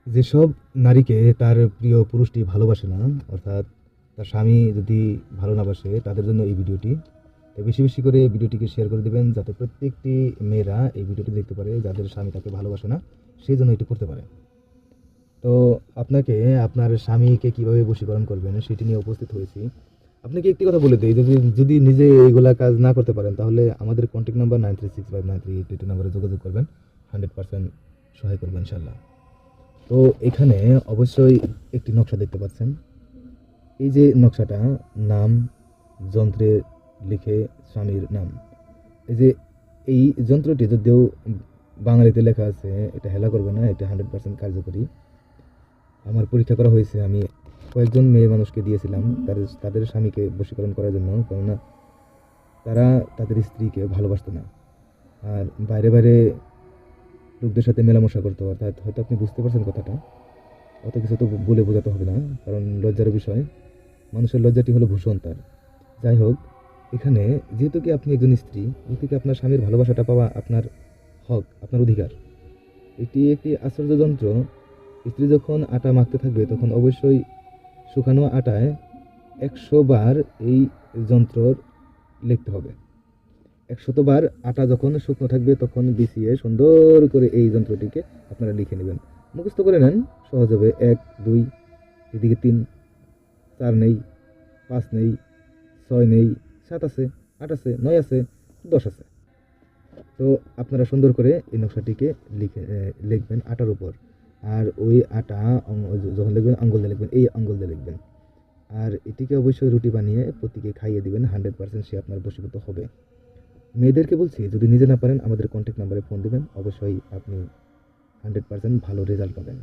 যেসব নারীকে তার প্রিয় পুরুষটি ভালোবাসে না, অর্থাৎ তার স্বামী যদি ভালো না বাসে, তাদের জন্য এই ভিডিওটি। তো বেশি বেশি করে ভিডিওটিকে শেয়ার করে দেবেন, যাতে প্রত্যেকটি মেয়েরা এই ভিডিওটি দেখতে পারে, যাদের স্বামী তাকে ভালোবাসে না, সেই জন্য এটি করতে পারে। তো আপনাকে আপনার স্বামীকে কিভাবে বশীকরণ করবেন সেটি নিয়ে উপস্থিত হয়েছি। আপনাকে একটি কথা বলে দিই, যদি যদি নিজে এইগুলা কাজ না করতে পারেন, তাহলে আমাদের কন্ট্যাক্ট নাম্বার 93659382 নাম্বারে যোগাযোগ করবেন। 100% সহায় করবেন ইনশাল্লাহ। তো এখানে অবশ্যই একটি নকশা দেখতে পাচ্ছেন। এই যে নকশাটা, নাম যন্ত্রে লিখে স্বামীর নাম। এই যে এই যন্ত্রটি যদিও বাঙালিতে লেখা আছে, এটা হেলা করবে না, এটা 100% কার্যকরী। আমার পরীক্ষা করা হয়েছে, আমি কয়েকজন মেয়ে মানুষকে দিয়েছিলাম তাদের তাদের স্বামীকে বশীকরণ করার জন্য, কেননা তারা তাদের স্ত্রীকে ভালোবাসতো না, আর বাইরে বাইরে লোকদের সাথে মেলামেশা করতো। অর্থাৎ হয়তো আপনি বুঝতে পারছেন কথাটা, অত কিছু তো বলে বোঝাতে হবে না, কারণ লজ্জার বিষয়। মানুষের লজ্জাটি হলো ভূষণ তার। যাই হোক, এখানে যেহেতু কি আপনি একজন স্ত্রী, যেহেতু কি আপনার স্বামীর ভালোবাসাটা পাওয়া আপনার হক, আপনার অধিকার। এটি একটি আশ্চর্য যন্ত্র। স্ত্রী যখন আটা মাখতে থাকবে, তখন অবশ্যই শুকানো আটায় 100 বার এই যন্ত্রর লিখতে হবে। 100বার আটা যখন শুকনো থাকবে, তখন বিছিয়ে সুন্দর করে এই যন্ত্রটিকে আপনারা লিখে নেবেন। মুখস্থ করে নেন, সহজ হবে। 1 2, এদিকে 3, 4 নেই, 5 নেই, 6 নেই, 7 আছে, 8 আছে, 9 আছে, 10 আছে। তো আপনারা সুন্দর করে এই নকশাটিকে লিখবেন আটার উপর। আর ওই আটা যখন লিখবেন আঙ্গুল দিয়ে লিখবেন, এই আঙ্গুল দিয়ে লিখবেন। আর এটিকে অবশ্যই রুটি বানিয়ে প্রতিকে খাইয়ে দিবেন, 100% সে আপনার বশীভূত হবে। মেয়েদেরকে বলছি, যদি নিজে না পারেন, আমাদের কন্ট্যাক্ট নাম্বারে ফোন দিবেন, অবশ্যই আপনি 100% ভালো রেজাল্ট পাবেন।